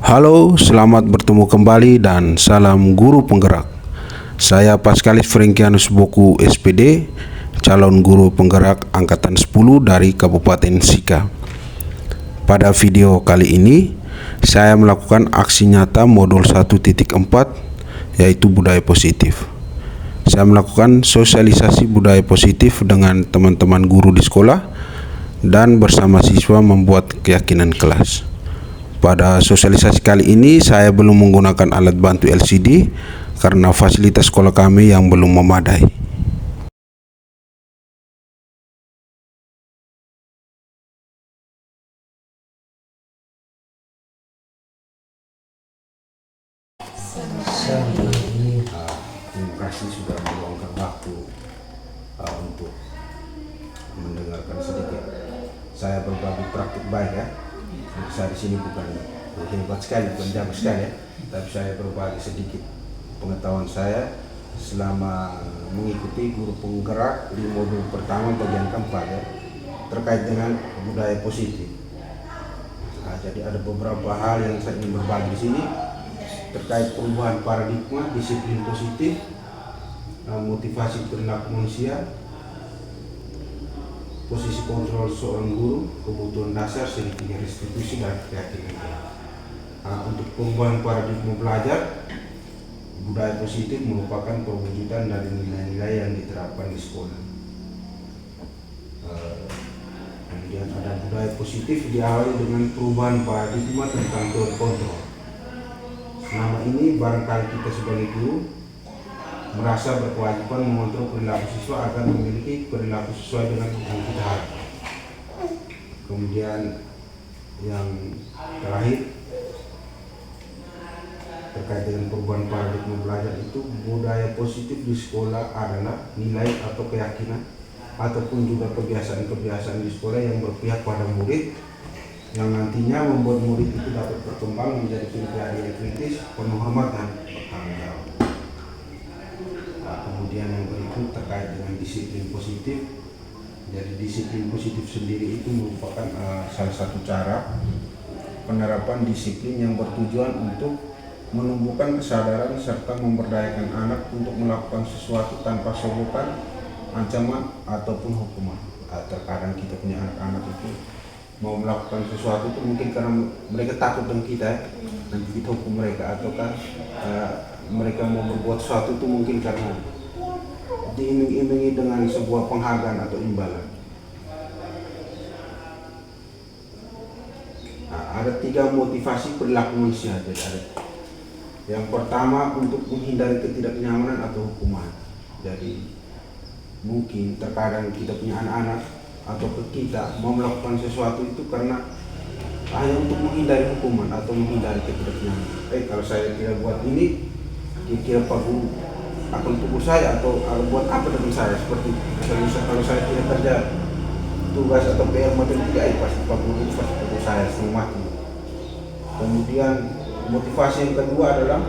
Halo, selamat bertemu kembali dan salam guru penggerak. Saya Paskalis Frankianus Boku SPD, calon guru penggerak angkatan 10 dari Kabupaten Sika. Pada video kali ini, saya melakukan aksi nyata modul 1.4 yaitu budaya positif. Saya melakukan sosialisasi budaya positif dengan teman-teman guru di sekolah dan bersama siswa membuat keyakinan kelas. Pada sosialisasi kali ini saya belum menggunakan alat bantu LCD karena fasilitas sekolah kami yang belum memadai. Terima kasih sudah meluangkan waktu untuk mendengarkan sedikit. Saya berbagi praktik baik ya. Saya di sini bukan hebat sekali, bukan jago sekali ya, tapi saya berbagi sedikit pengetahuan saya selama mengikuti guru penggerak di modul pertama bagian keempat ya, terkait dengan budaya positif. Jadi ada beberapa hal yang saya ingin berbagi di sini terkait perubahan paradigma, disiplin positif, motivasi perilaku manusia, posisi kontrol seorang guru, kebutuhan dasar, segitiga restitusi, dan keyakinan. Untuk perubahan paradigma belajar, budaya positif merupakan perwujudan dari nilai-nilai yang diterapkan di sekolah. Kemudian ada budaya positif diawali dengan perubahan paradigma tentang teori kontrol. Selama ini barangkali kita sebagai guru merasa berkewajiban mengontrol perilaku siswa agar memiliki perilaku sesuai dengan yang kita harapkan. Kemudian yang terakhir terkait dengan perubahan paradigma belajar itu, budaya positif di sekolah adalah nilai atau keyakinan ataupun juga kebiasaan-kebiasaan di sekolah yang berpihak pada murid, yang nantinya membuat murid itu dapat berkembang menjadi pribadi yang kritis, penuh hormat dan bertanggung jawab. Kemudian yang berikut terkait dengan disiplin positif. Jadi disiplin positif sendiri itu merupakan salah satu cara penerapan disiplin yang bertujuan untuk menumbuhkan kesadaran serta memberdayakan anak untuk melakukan sesuatu tanpa sogokan, ancaman ataupun hukuman. Terkadang kita punya anak-anak itu mau melakukan sesuatu itu mungkin karena mereka takut dengan kita, nanti kita hukum mereka, ataukah mereka mau berbuat sesuatu itu mungkin karena diiming-imingi dengan sebuah penghargaan atau imbalan. Ada 3 motivasi perilaku manusia. Jadi ada yang pertama untuk menghindari ketidaknyamanan atau hukuman. Jadi mungkin terkadang kita punya anak-anak atau kita mau melakukan sesuatu itu karena hanya untuk menghindari hukuman atau menghindari ketidaknyamanan. Kalau saya tidak buat ini, kira-kira Pak Guru akan pukul saya atau buat apa dengan saya, seperti misalnya kalau saya tidak kerja tugas atau PR matematika, pasti Pak Guru pasti pukul saya setengah mati. Kemudian motivasi yang kedua adalah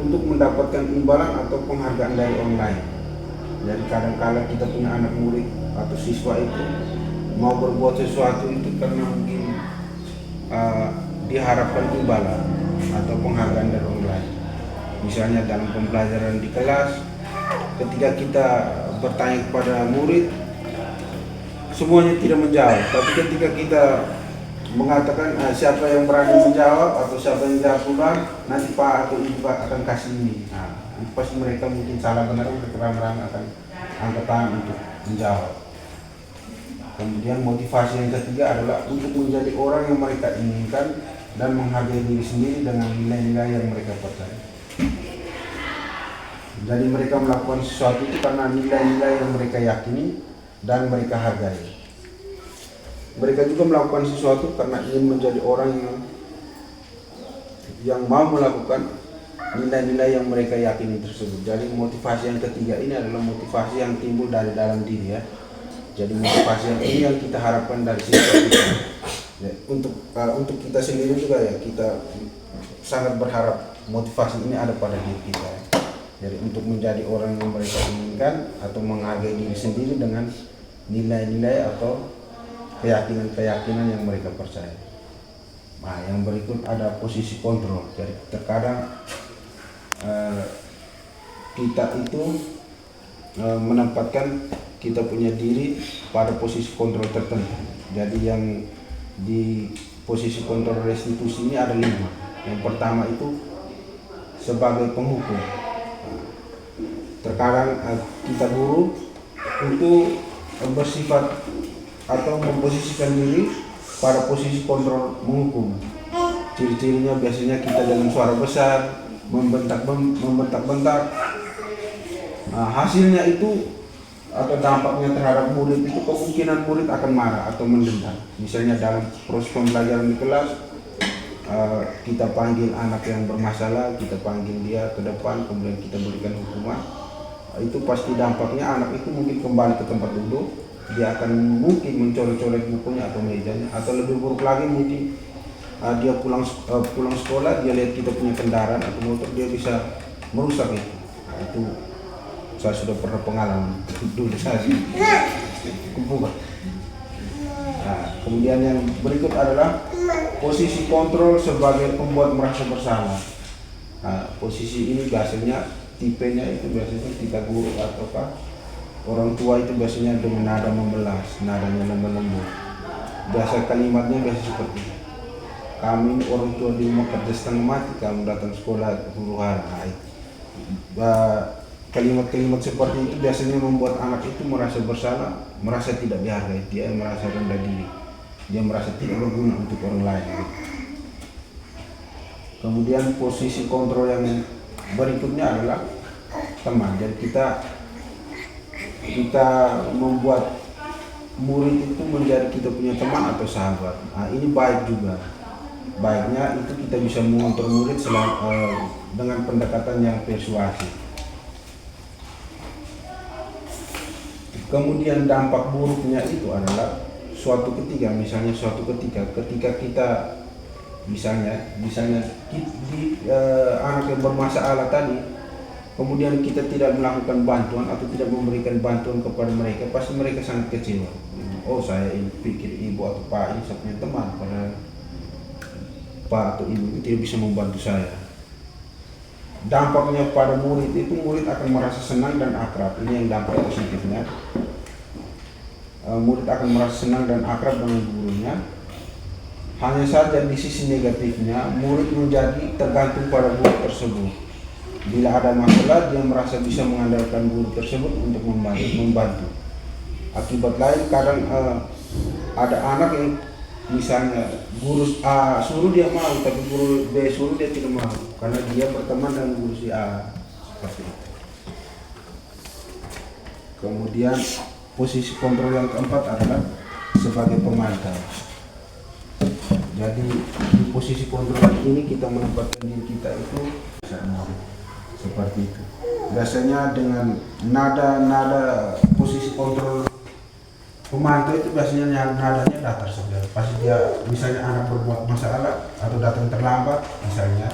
untuk mendapatkan imbalan atau penghargaan dari online. Jadi kadang-kadang kita punya anak murid atau siswa itu mau berbuat sesuatu itu karena mungkin diharapkan imbalan atau penghargaan dari online. Misalnya dalam pembelajaran di kelas, ketika kita bertanya kepada murid, semuanya tidak menjawab. Tapi ketika kita mengatakan siapa yang berani menjawab atau siapa yang jawab duluan, nanti Pak atau Ibu akan kasih ini. Pasti mereka mungkin salah benar, mereka akan angkat tangan untuk menjawab. Kemudian motivasi yang ketiga adalah untuk menjadi orang yang mereka inginkan dan menghargai diri sendiri dengan nilai-nilai yang mereka percaya. Jadi mereka melakukan sesuatu itu karena nilai-nilai yang mereka yakini dan mereka hargai. Mereka juga melakukan sesuatu karena ingin menjadi orang yang mau melakukan nilai-nilai yang mereka yakini tersebut. Jadi motivasi yang ketiga ini adalah motivasi yang timbul dari dalam diri ya. Jadi motivasi yang ini yang kita harapkan dari siswa kita. Ya, untuk kita sendiri juga ya, kita sangat berharap motivasi ini ada pada diri kita ya. Jadi untuk menjadi orang yang mereka inginkan atau menghargai diri sendiri dengan nilai-nilai atau keyakinan-keyakinan yang mereka percaya. Nah, yang berikut ada posisi kontrol. Jadi terkadang kita itu menempatkan kita punya diri pada posisi kontrol tertentu. Jadi yang di posisi kontrol restitusi ini ada 5. Yang pertama itu sebagai penghukum. Terkadang kita guru untuk bersifat atau memposisikan diri pada posisi kontrol menghukum. Ciri-cirinya biasanya kita dengan suara besar, membentak-bentak. Nah, hasilnya itu atau dampaknya terhadap murid itu kemungkinan murid akan marah atau mendengar. Misalnya dalam proses pembelajaran di kelas, kita panggil anak yang bermasalah, kita panggil dia ke depan, kemudian kita berikan hukuman. Itu pasti dampaknya anak itu mungkin kembali ke tempat duduk, dia akan mungkin mencolek-colek bukunya atau mejanya, atau lebih buruk lagi mungkin dia pulang sekolah, dia lihat kita punya kendaraan atau motor, dia bisa merusak itu. Nah, itu saya sudah pernah pengalaman dulu saya kumpulkan. Nah, kemudian yang berikut adalah posisi kontrol sebagai pembuat merasa bersalah. Nah, posisi ini biasanya tipenya itu biasanya kita guru ataukah orang tua itu biasanya dengan nada membelas, nadanya lembut. Biasa kalimatnya biasa seperti ini. Kami ini orang tua di rumah kerja setengah mati, kamu datang sekolah huru-hara. Kalimat-kalimat seperti itu biasanya membuat anak itu merasa bersalah, merasa tidak dihargai, dia merasa rendah diri, dia merasa tidak berguna untuk orang lain. Kemudian posisi kontrol yang berikutnya adalah teman. Jadi kita membuat murid itu menjadi kita punya teman atau sahabat. Nah, ini baik juga. Baiknya itu kita bisa mengontrol murid dengan pendekatan yang persuasif. Kemudian dampak buruknya itu adalah suatu ketika kita misalnya anak yang bermasalah tadi, kemudian kita tidak melakukan bantuan atau tidak memberikan bantuan kepada mereka, pasti mereka sangat kecewa. Oh, saya pikir ibu atau pak ini saya punya teman, padahal pak atau ibu itu tidak bisa membantu saya. Dampaknya pada murid itu, murid akan merasa senang dan akrab. Ini yang dampak positifnya. Murid akan merasa senang dan akrab dengan gurunya. Hanya saja di sisi negatifnya, murid menjadi tergantung pada guru tersebut. Bila ada masalah, dia merasa bisa mengandalkan guru tersebut untuk membantu. Akibat lain, kadang ada anak yang misalnya guru A suruh dia mau, tapi guru B suruh dia tidak mau, karena dia berteman dengan guru si A. Seperti itu. Kemudian posisi kontrol yang keempat adalah sebagai pemantau. Jadi di posisi kontrol ini kita menempatkan diri kita itu seperti itu. Biasanya dengan nada posisi kontrol pemantau itu biasanya nadanya datar saja. Pasti dia misalnya anak berbuat masalah atau datang terlambat misalnya,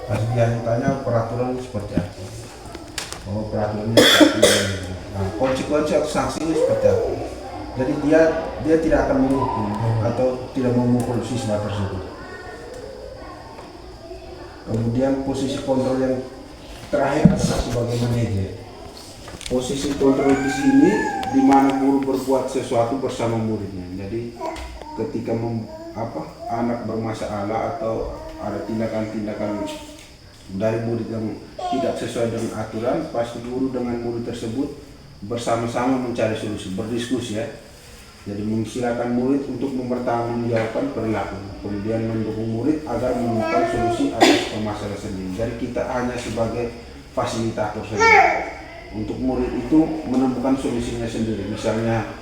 pasti dia tanya peraturan seperti apa. Oh, peraturannya seperti ini. Nah, konsekuensi atau sanksinya seperti apa. Jadi dia tidak akan menghukum atau tidak memukul siswa tersebut. Kemudian posisi kontrol yang terakhir adalah sebagai manajer. Posisi kontrol di sini di mana guru berbuat sesuatu bersama muridnya. Jadi ketika anak bermasalah atau ada tindakan-tindakan dari murid yang tidak sesuai dengan aturan, pasti guru dengan murid tersebut bersama-sama mencari solusi, berdiskusi ya. Jadi mempersilahkan murid untuk mempertanggungjawabkan perilaku, kemudian mendukung murid agar menemukan solusi atas permasalahan sendiri. Jadi kita hanya sebagai fasilitator saja. Untuk murid itu menemukan solusinya sendiri. Misalnya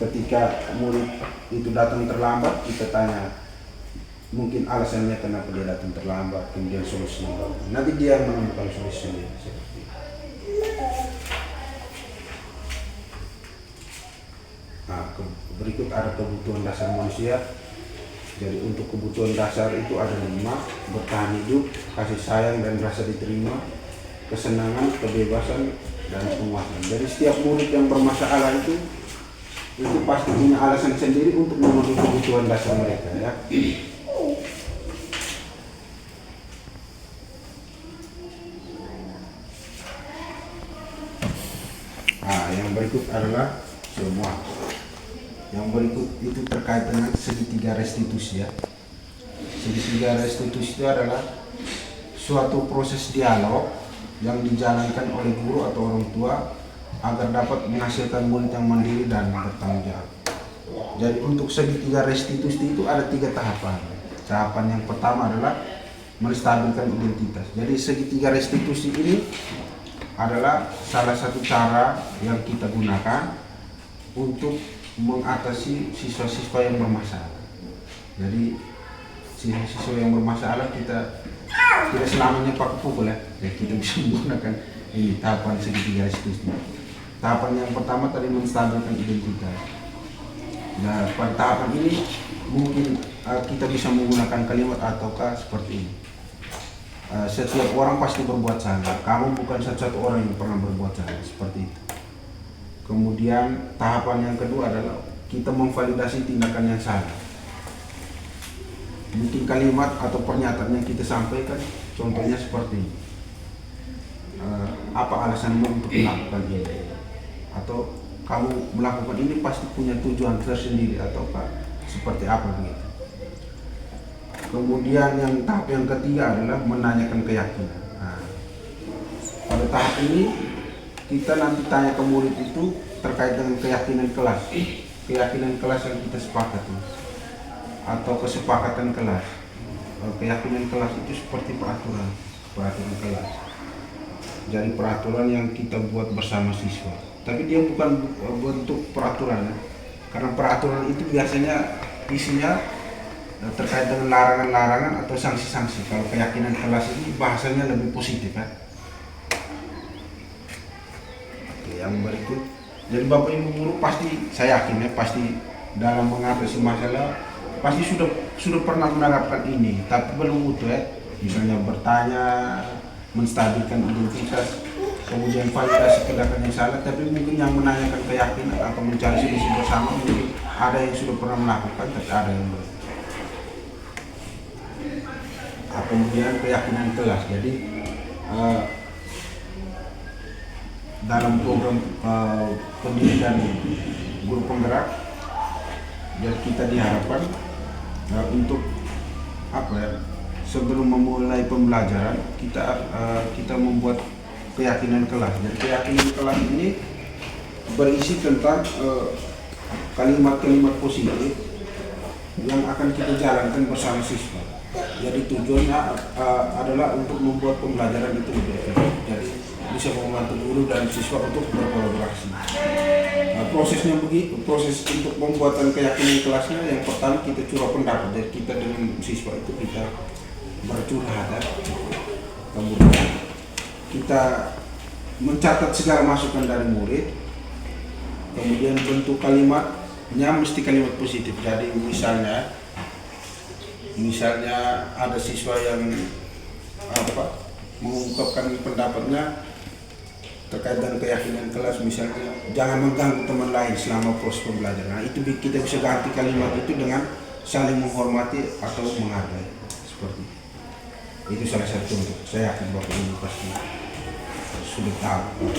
ketika murid itu datang terlambat, kita tanya mungkin alasannya kenapa dia datang terlambat, kemudian solusinya. Nanti dia menemukan solusinya. Nah, berikut ada kebutuhan dasar manusia. Jadi untuk kebutuhan dasar itu ada 5: bertahan hidup, kasih sayang dan rasa diterima, kesenangan, kebebasan, dan penguasaan. Jadi setiap murid yang bermasalah itu pasti punya alasan sendiri untuk memenuhi kebutuhan dasar mereka ya. Yang berikut adalah semua. Yang berikut itu terkait dengan segitiga restitusi ya. Segitiga restitusi itu adalah suatu proses dialog yang dijalankan oleh guru atau orang tua agar dapat menghasilkan murid yang mandiri dan bertanggung jawab. Jadi untuk segitiga restitusi itu ada 3 tahapan. Tahapan yang pertama adalah menstabilkan identitas. Jadi segitiga restitusi ini adalah salah satu cara yang kita gunakan untuk mengatasi siswa-siswa yang bermasalah. Jadi siswa-siswa yang bermasalah kita tidak selamanya pakai pukul ya. Kita bisa menggunakan ini tahapan segitiga restitusi. Tahapan yang pertama tadi menstabilkan identitas. Nah, pada tahapan ini mungkin kita bisa menggunakan kalimat ataukah seperti ini. Setiap orang pasti berbuat salah. Kamu bukan satu-satu orang yang pernah berbuat salah, seperti itu. Kemudian tahapan yang kedua adalah kita memvalidasi tindakan yang salah. Mungkin kalimat atau pernyataan yang kita sampaikan, contohnya seperti ini. Apa alasanmu untuk melakukan ini? Atau kamu melakukan ini pasti punya tujuan tersendiri ataukah seperti apa begitu. Kemudian yang tahap yang ketiga adalah menanyakan keyakinan. Pada tahap ini kita nanti tanya ke murid itu terkait dengan keyakinan kelas yang kita sepakati atau kesepakatan kelas. Keyakinan kelas itu seperti peraturan kelas. Jadi peraturan yang kita buat bersama siswa. Tapi dia bukan bentuk peraturan ya. Karena peraturan itu biasanya isinya terkait dengan larangan-larangan atau sanksi-sanksi. Kalau keyakinan kelas ini bahasanya lebih positif ya. Oke, yang berikut. Jadi Bapak Ibu guru pasti, saya yakin ya, pasti dalam mengatasi masalah pasti sudah pernah menerapkan ini, tapi belum utuh ya. Misalnya bertanya, menstabilkan identitas, kemudian validasi tindakan yang salah, tapi mungkin yang menanyakan keyakinan atau mencari solusi bersama mungkin ada yang sudah pernah melakukan, tapi ada yang belum. Kemudian keyakinan kelas. Jadi dalam program pendidikan guru penggerak, jadi kita diharapkan untuk apa ya? Sebelum memulai pembelajaran kita membuat keyakinan kelas. Dan keyakinan kelas ini berisi tentang kalimat-kalimat positif yang akan kita jalankan bersama siswa. Jadi tujuannya adalah untuk membuat pembelajaran itu lebih efektif. Jadi bisa membantu guru dan siswa untuk berkolaborasi. Prosesnya begitu. Proses untuk pembuatan keyakinan kelasnya yang pertama kita curah pendapat. Jadi kita dengan siswa itu kita bercurhat. Kemudian kita mencatat segala masukan dari murid. Kemudian bentuk kalimatnya mesti kalimat positif. Jadi misalnya ada siswa yang mengungkapkan pendapatnya terkait dengan keyakinan kelas, misalnya jangan mengganggu teman lain selama proses pembelajaran. Nah, itu kita bisa ganti kalimat itu dengan saling menghormati atau menghargai, seperti itu. Salah satu contoh. Saya yakin Bapak Ibu pasti sudah tahu,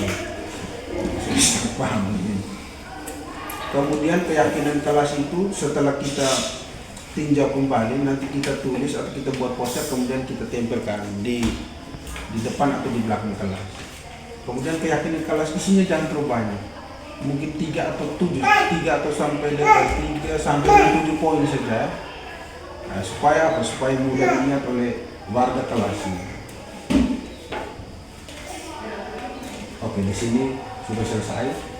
sudah paham ini. Kemudian keyakinan kelas itu setelah kita tinjau kembali, nanti kita tulis atau kita buat poster, kemudian kita tempelkan di depan atau di belakang kelas. Kemudian keyakinan kelas isinya jangan terlalu banyak, mungkin 3 atau sampai 7 poin saja. Nah, supaya mudah diingat oleh warga kelas ini. Oke, di sini sudah selesai.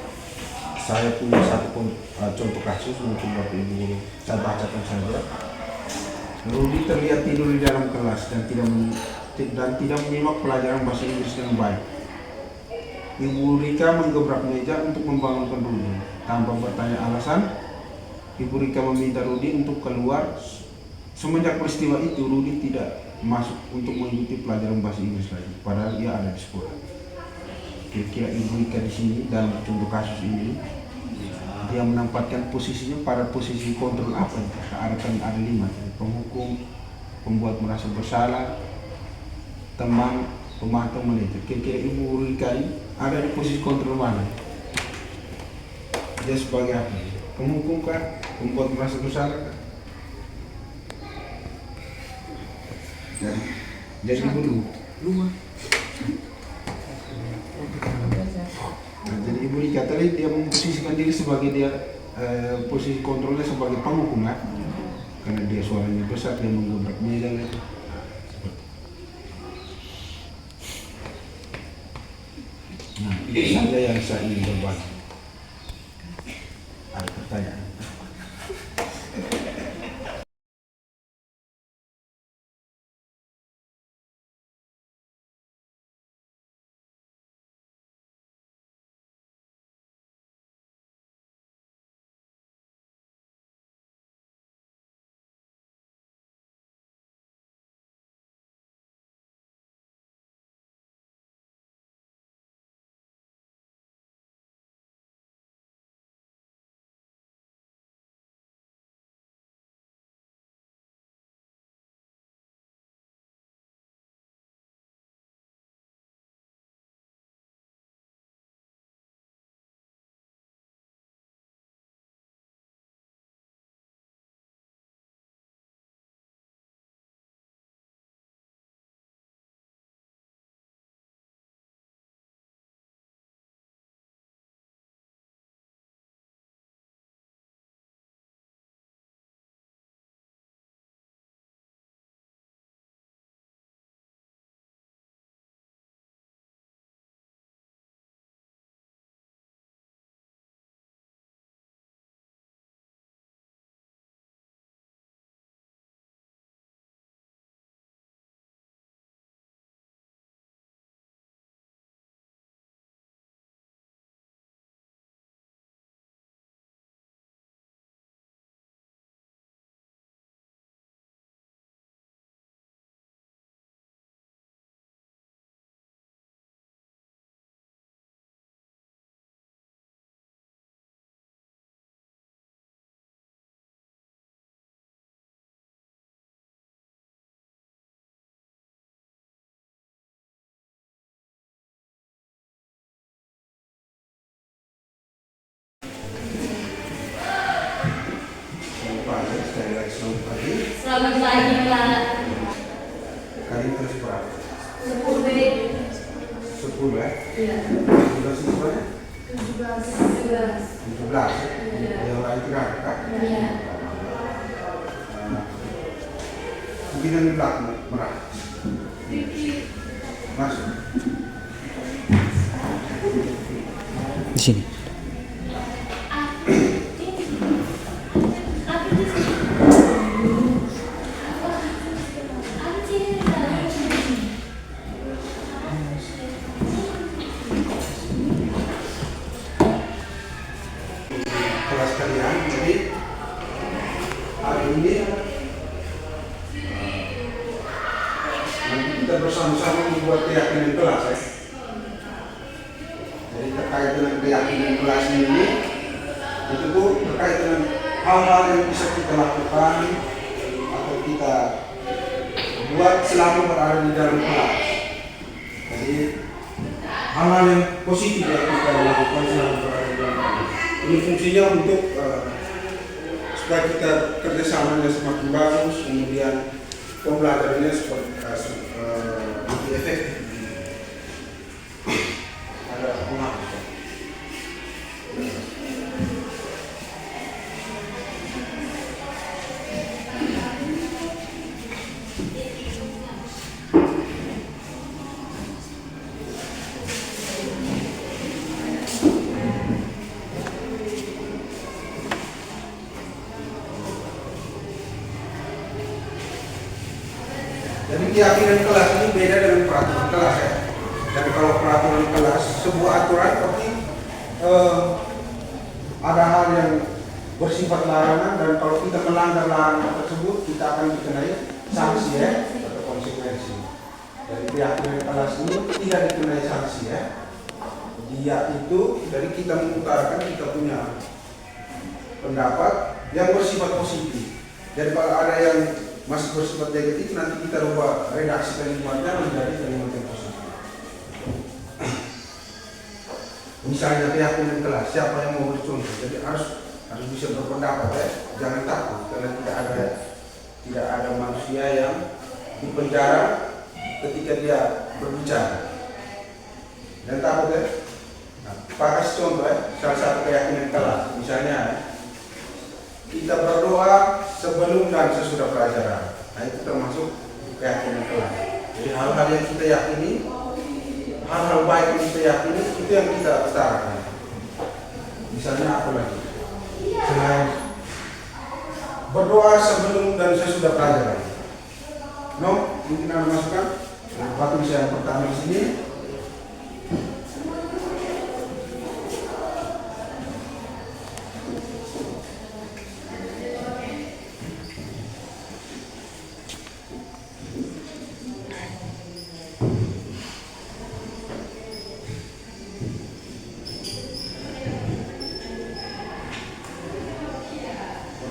Saya punya satu contoh kasus, mungkin Bapak Ibu guru saya bacakan saja. Rudi terlihat tidur di dalam kelas dan tidak menyimak pelajaran bahasa Inggris dengan baik. Ibu Rika menggebrak meja untuk membangunkan Rudi. Tanpa bertanya alasan, Ibu Rika meminta Rudi untuk keluar. Semenjak peristiwa itu, Rudi tidak masuk untuk mengikuti pelajaran bahasa Inggris lagi, padahal ia ada di sekolah. Kira-kira Ibu Rika di sini dalam contoh kasus ini, dia menempatkan posisinya pada posisi kontrol apa? Ada 5: penghukum, pembuat merasa bersalah, teman, pemantau, manajer. Kira-kira Ibu Rika ini ada di posisi kontrol mana? dia sebagai apa? Penghukum kan, membuat merasa bersalah kan. Jadi dulu luar. Nah, jadi Ibu Rika tadi dia memposisikan diri sebagai dia posisi kontrolnya sebagai penghukum kan, karena dia suaranya besar, dia menggebrak meja gitu. Nah, itu saja yang saya ingin berbagi. Ada pertanyaan? Selamat pagi, Pak. Kali terus berapa? 10 menit. 10 ya? Iya. Sudah siswanya? 17. 17 ya? Iya. Yang lain tidak ada kan? Iya. Pimpinan di belakang merah. Masuk. Di sini. Kelas kalian, jadi hari ini nanti kita bersama-sama membuat keyakinan kelas ya. Jadi terkait dengan keyakinan kelas ini, itu tuh terkait dengan hal-hal yang bisa kita lakukan atau kita buat selama berada di dalam kelas. Jadi hal-hal yang positif yang kita lakukan selama berada di dalam kelas. Ini fungsinya untuk supaya kita kerjasamanya semakin bagus, kemudian pembelajarannya lebih efektif. Ada pengaruh. Jadi keyakinan kelas ini beda dengan peraturan kelas ya. Dan kalau peraturan kelas sebuah aturan pasti ada hal yang bersifat larangan, dan kalau kita melanggar larangan tersebut kita akan dikenai sanksi ya atau konsekuensi. Dari keyakinan kelas ini tidak dikenai sanksi ya. Dia itu dari kita mengutarakan kita punya pendapat yang bersifat positif. Jadi kalau ada yang masih bersifat negatif, nanti kita rubah redaksi kalimatnya menjadi kalimat yang positif. misalnya keyakinan kelas, siapa yang mau bercontoh, jadi harus bisa berpendapat ya, jangan takut karena tidak ada manusia yang dipenjara ketika dia berbicara. Dan takut ya. Nah, Pak kasih contoh ya, salah satu keyakinan kelas, misalnya kita berdoa sebelum dan sesudah pelajaran. Nah itu termasuk keyakinan kelas. Jadi hal-hal yang kita yakini, hal-hal baik yang kita yakini, itu yang kita utarakan. Misalnya apa lagi? Selain berdoa sebelum dan sesudah pelajaran. No, mungkin ada masukan? Waktu bisa yang pertama di sini.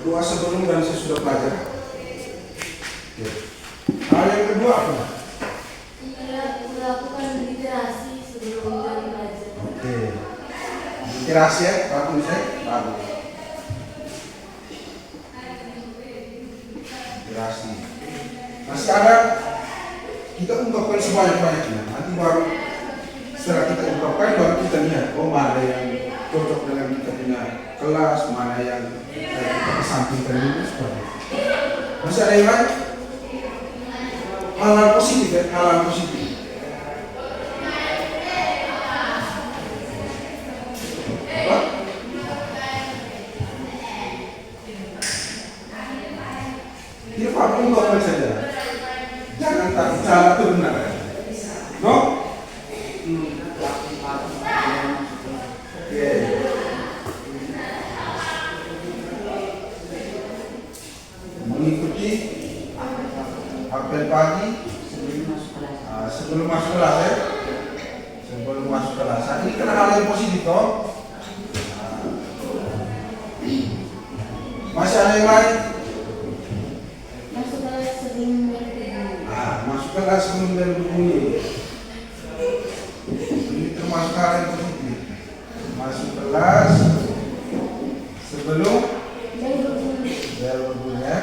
Berdoa sebelum dan sesudah pelajaran. Oke. Hal yang kedua apa? Melakukan literasi sebelum dan belajar. Oke. Literasi ya, bagus ya, bagus. Literasi. Masih ada, kita ungkapkan sebanyak-banyaknya. Nanti baru setelah kita ungkapkan baru kita lihat, oh mana yang cocok dengan kita punya kelas, mana yang kita kesampingkan dulu seperti itu. Masih ada yang lain? Hal-hal positif ya, hal-hal positif. Apa? Dia apa ungkapkan saja. Jangan takut salah itu benar. No? Oke. Mengikuti apel pagi sebelum masuk kelas ya. Sebelum masuk kelas. Nah, ini kan hal yang positif toh. Masih ada yang lain? Masuk kelas sebelum berbunyi. Masuk kelas sebelum berbunyi. Ini termasuk hal yang positif. Masuk kelas sebelum berbunyi ya.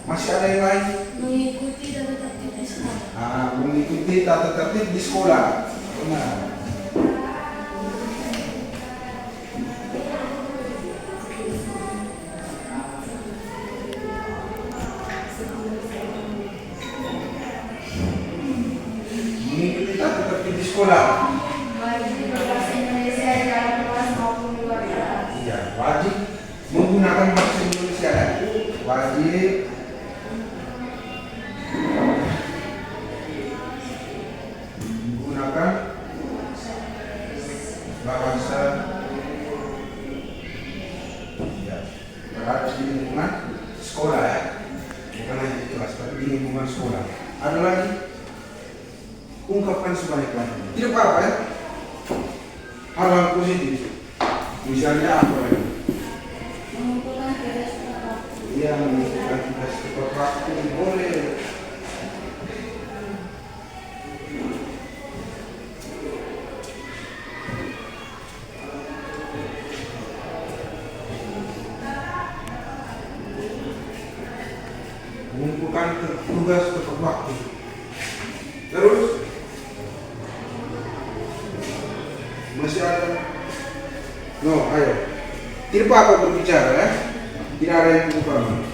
Masih ada yang lain? Mengikuti tata tertib di sekolah. Mengikuti tata tertib di sekolah. Benar. Mengikuti tata tertib di sekolah. Wajib berbahasa Indonesia di dalam kelas maupun di luar kelas. Iya, wajib menggunakan bahasa Indonesia kan? Wajib menggunakan bahasa ya, berada di lingkungan sekolah ya, bukan hanya di kelas tapi di lingkungan sekolah. Ada lagi, ungkapkan sebanyak-banyaknya. Tidak apa-apa ya, hal-hal positif. Misalnya apa lagi? Mengumpulkan tugas tepat waktu. Iya, mengumpulkan tugas tepat waktu boleh. Mengumpulkan tugas tepat waktu. Terus masih ada? No, ayo. Tidak apa-apa berbicara ya. Tidak ada yang kurang.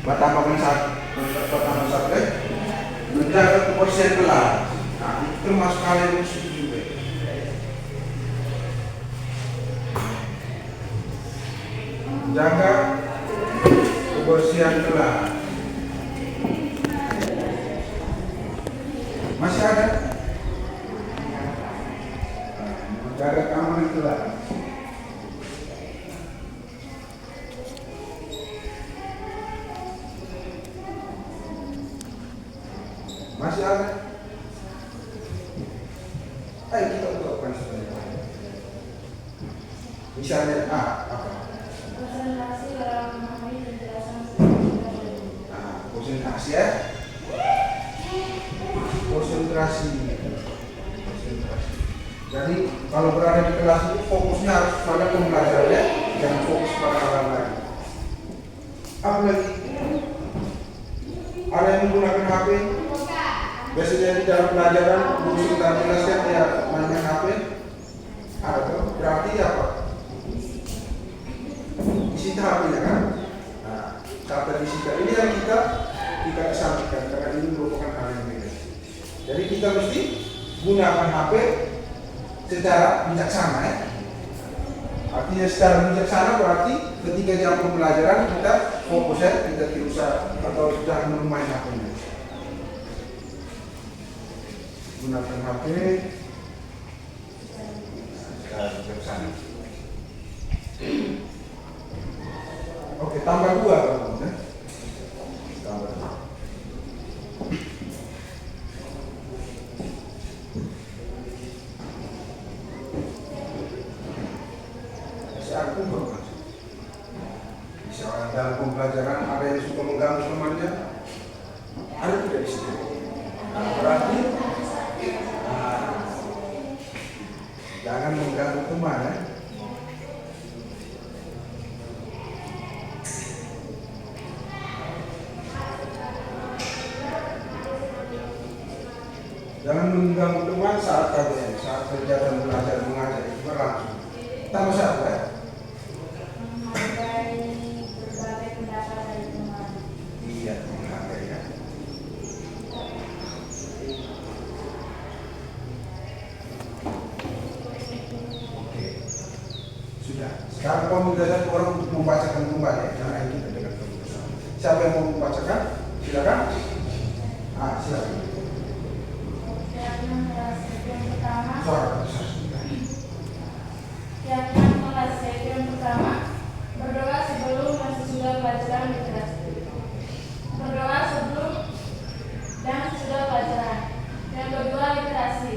Tambahkan satu ya. Menjaga kebersihan kelas. Nah, itu termasuk hal yang positif juga. Jaga kebersihan kelas. Masih ada? Menjaga keamanan kelas. Masih ada? Ayo kita ungkapkan sebenarnya. Misalnya apa? Konsentrasi dalam memahami penjelasan konsentrasi ya. Konsentrasi. Jadi kalau berada di kelas itu fokusnya harus pada pembelajaran ya, jangan fokus pada hal lain. Apa lagi? Ada yang menggunakan HP? Biasanya di dalam pelajaran guru sudah jelaskan ya main HP. Ada tuh. Berarti apa? Disita HP-nya kan? Nah, kata disita ini yang kita kesampingkan karena ini merupakan hal yang beda. Jadi kita mesti gunakan HP secara bijaksana ya. Artinya secara bijaksana berarti ketika jam pembelajaran kita fokus ya, kita tidak usah atau jangan main HP-nya. Gunakan HP secara bijaksana. Oke, tambah 2 ya. Tambah 2. Misalnya dalam pembelajaran ada yang suka mengganggu temannya, ada tidak di situ. Nah, berarti jangan mengganggu teman ya. Jangan mengganggu teman saat KBM, saat kegiatan belajar mengajar itu berlangsung. Tambah 1 ya. Iya, menghargai ya. Oke, sudah. Sekarang kamu minta satu orang untuk membacakan kembali yang kita dengan keputusan. Siapa yang mau membacakan? Silakan. Silakan. Suara besar. Yang pertama, berdoa sebelum dan sesudah pelajaran literasi. Berdoa sebelum dan sesudah pelajaran. Yang kedua, literasi.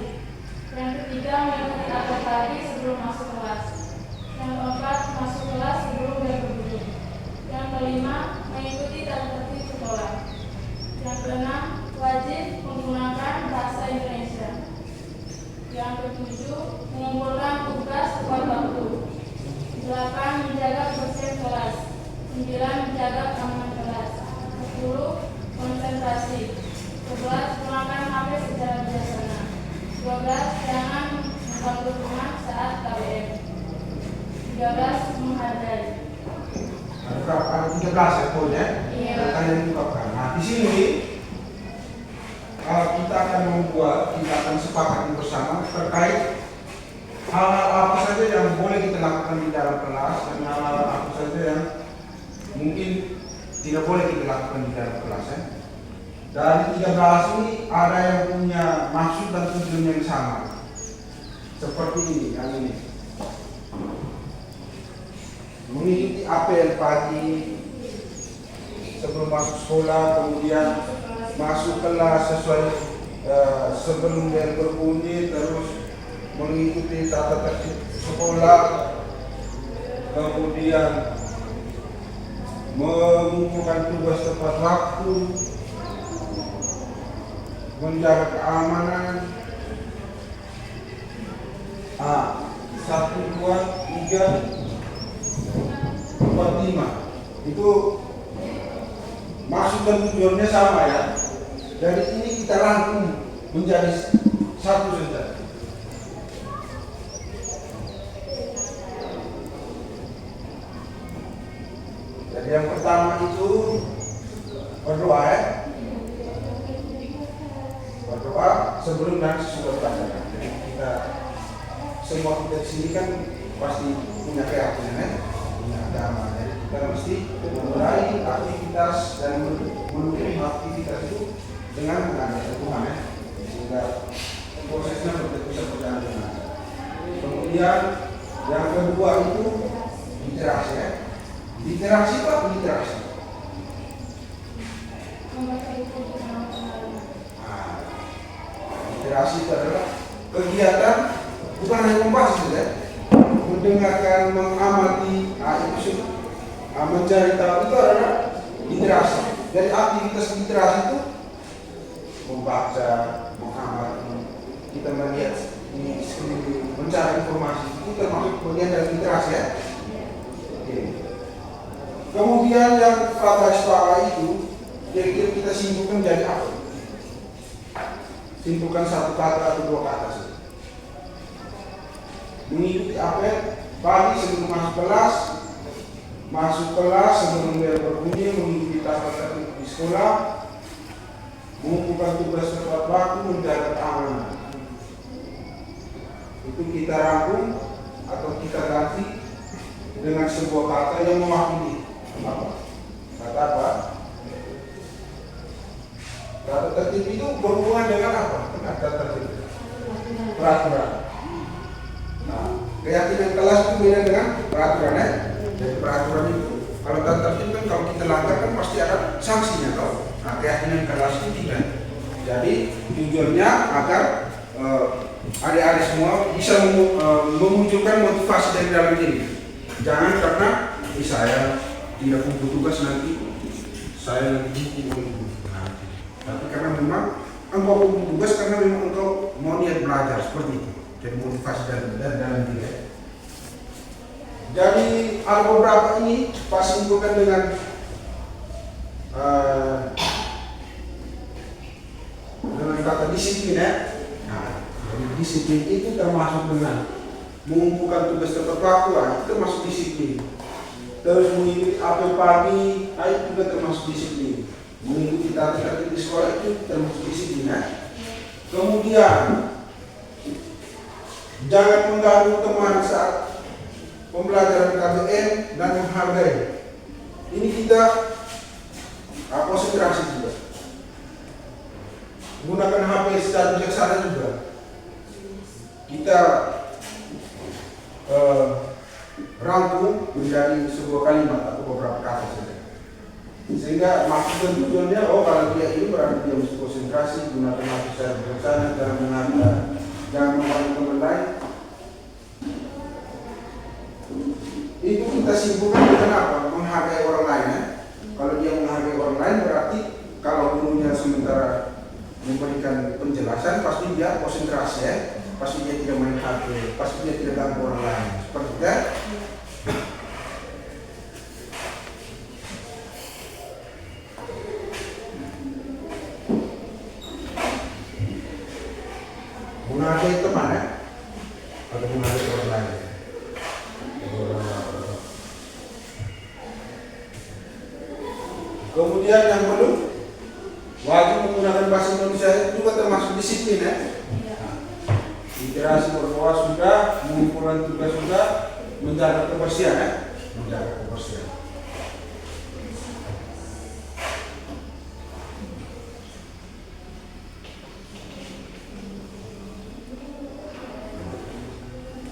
Yang ketiga, mengikuti apel pagi sebelum masuk kelas. Yang keempat, masuk kelas sebelum berbunyi. Yang kelima, mengikuti tata tertib sekolah. Yang keenam, wajib menggunakan bahasa Indonesia. Yang ketujuh, mengumpulkan tugas tepat waktu. 8. Menjaga kebersihan kelas. 9. Menjaga keamanan kelas. 10. Konsentrasi. 11. Menggunakan HP secara bijaksana. 12. Jangan mengganggu teman saat KBM. 13. Menghargai. Ada 13 ya poinnya. Iya. Kalian ungkapkan. Nah, di sini kita akan sepakati bersama terkait hal-hal apa saja yang boleh kita lakukan di dalam kelas dan hal-hal apa saja yang mungkin tidak boleh kita lakukan di dalam kelas ya. Dari 13 ini ada yang punya maksud dan tujuan yang sama. Seperti ini, yang ini. Mengikuti apel pagi sebelum masuk sekolah, kemudian masuk kelas sesuai sebelum bel berbunyi, terus mengikuti tata tertib sekolah, kemudian mengumpulkan tugas tepat waktu, menjaga keamanan. 1, 2, 3, 4, 5 itu maksud dan tujuannya sama ya. Dari ini kita rangkum menjadi satu saja. Jadi yang pertama itu berdoa ya. Berdoa sebelum dan sesudah pelajaran. Jadi kita semua kita di sini kan pasti punya keyakinan ya, punya agama. Jadi kita mesti memulai aktivitas dan mendukung aktivitas itu dengan mengandalkan Tuhan ya, sehingga prosesnya bisa berjalan dengan. Kemudian yang kedua itu literasi ya. Literasi itu apa literasi? Literasi itu adalah kegiatan bukan hanya membaca saja, mendengarkan, mengamati, itu mencari tahu itu adalah literasi. Jadi aktivitas literasi itu membaca, mengamati, kita melihat di sekeliling, mencari informasi itu termasuk bagian dari literasi ya. Oke. Kemudian yang pada bawah itu kira-kira kita simpulkan jadi apa? Simpulkan satu kata atau dua kata saja. Mengikuti apel pagi sebelum masuk kelas sebelum bel berbunyi, mengikuti tata tertib di sekolah, mengumpulkan tugas tepat waktu, menjaga keamanan. Itu kita rangkum atau kita ganti dengan sebuah kata yang mewakili apa? Kata apa? Tata tertib itu berhubungan dengan apa? Tata tertib. Peraturan. Nah, keyakinan kelas itu beda dengan peraturan ya. Jadi peraturan itu kalau tata tertib kan kalau kita langgar kan pasti ada sanksinya toh. Nah, keyakinan kelas itu tidak. Jadi tujuannya agar adik-adik semua bisa memunculkan motivasi dari dalam diri. Jangan karena saya tidak kumpul tugas nanti saya nanti hukum. Tapi karena memang engkau kumpul tugas karena memang engkau mau niat belajar seperti itu. Jadi motivasi dari dalam diri. Jadi ada beberapa ini pas simpulkan dengan kata disiplin ya. Nah, jadi disiplin itu termasuk dengan mengumpulkan tugas tepat waktu, itu termasuk disiplin. Terus mengikuti apel pagi, itu juga termasuk disiplin. Mengikuti tata tertib di sekolah itu termasuk disiplin ya. Kemudian jangan mengganggu teman saat pembelajaran KBM dan menghargai. Ini kita konsentrasi juga. Gunakan HP secara bijaksana juga. Kita rangkum menjadi sebuah kalimat atau beberapa kata saja. Sehingga maksud dan tujuannya, kalau dia ini berarti dia mesti konsentrasi, gunakan HP secara bijaksana, jangan mengganggu teman lain. Itu kita simpulkan dengan apa? Menghargai orang lain ya. Kalau dia menghargai orang lain berarti kalau gurunya sementara memberikan penjelasan pasti dia konsentrasi ya, pasti dia tidak main HP, pasti dia tidak ganggu orang lain. Seperti itu. Menghargai teman ya, atau menghargai orang lain. Kemudian yang belum wajib menggunakan bahasa Indonesia itu juga termasuk disiplin ya. Literasi berdoa sudah, mengumpulkan tugas sudah, menjaga kebersihan ya, menjaga kebersihan.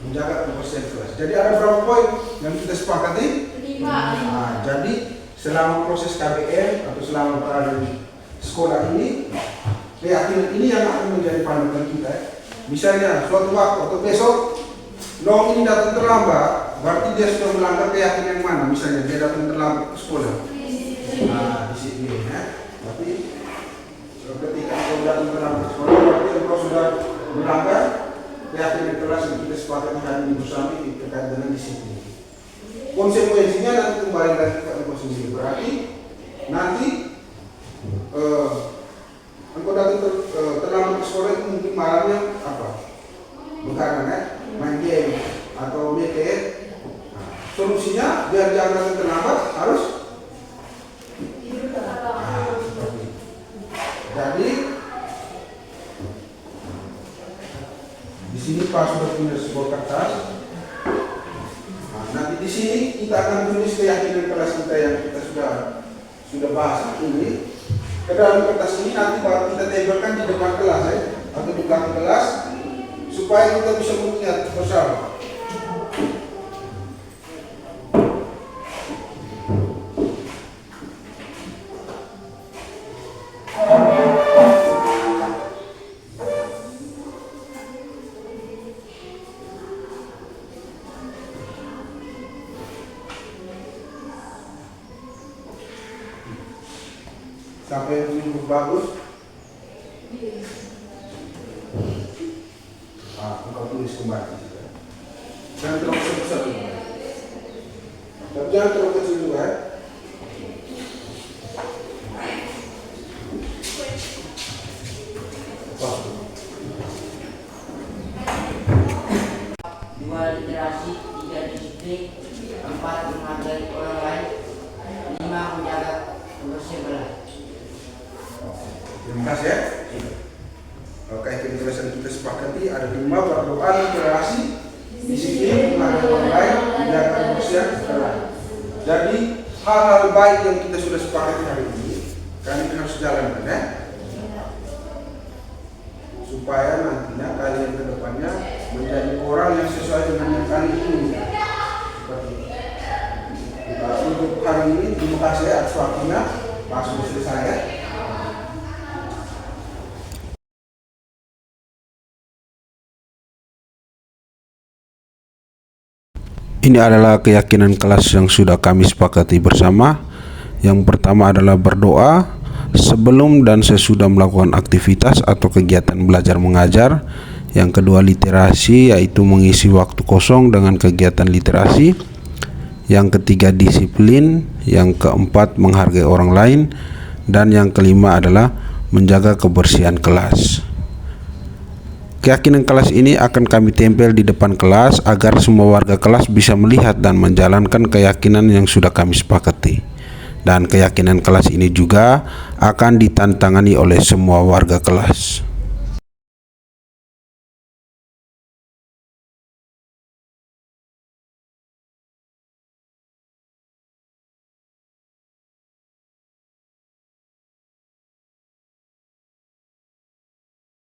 Menjaga kebersihan kelas. Jadi ada berapa poin yang kita sepakati? 5. Nah, jadi selama proses KBM atau selama berada di sekolah ini, keyakinan ini yang akan menjadi panduan kita. Misalnya suatu waktu atau besok, Long ini datang terlambat, berarti dia sudah melanggar keyakinan yang mana? Misalnya dia datang terlambat ke sekolah. Nah, disiplin ya. Tapi ketika kau datang terlambat ke sekolah, berarti kau sudah melanggar keyakinan kelas yang kita sepakati hari ini bersama terkait dengan disiplin. Konsekuensinya nanti kembali lagi ke engkau sendiri. Berarti nanti engkau datang terlambat ke sekolah itu mungkin malamnya apa? Begadang ya, main game atau meeting. Nah, solusinya biar jangan datang terlambat harus seperti itu. Jadi di sini Pak sudah punya sebuah kertas. Nanti di sini kita akan tulis keyakinan kelas kita yang kita sudah bahas ini. Ke dalam kertas ini nanti baru kita tempelkan di depan kelas ya, atau di belakang kelas supaya kita bisa mengingat bersama. Siapa yang tunjuk bagus? Engkau tulis kembali. Jangan terlalu besar juga. Tapi jangan terlalu kecil juga ya. Dua, literasi, 3, disiplin, 4, menghargai orang lain, 5, menjaga kebersihan belah. Terima kasih ya. Oke, kebiasaan kita sepakati ada 5: berdoa, literasi, disiplin, menghargai orang lain, menjaga kebersihan belah. Jadi hal-hal baik yang kita sudah sepakati hari ini, kalian harus jalankan ya. Supaya nantinya kalian ke depannya menjadi orang yang sesuai dengan yang kalian inginkan. Seperti itu. Untuk hari ini terima kasih atas waktunya. Langsung selesai ya. Ini adalah keyakinan kelas yang sudah kami sepakati bersama. Yang pertama adalah berdoa sebelum dan sesudah melakukan aktivitas atau kegiatan belajar mengajar. Yang kedua literasi, yaitu mengisi waktu kosong dengan kegiatan literasi. Yang ketiga disiplin. Yang keempat menghargai orang lain. Dan yang kelima adalah menjaga kebersihan kelas. Keyakinan kelas ini akan kami tempel di depan kelas agar semua warga kelas bisa melihat dan menjalankan keyakinan yang sudah kami sepakati. Dan keyakinan kelas ini juga akan ditantangani oleh semua warga kelas.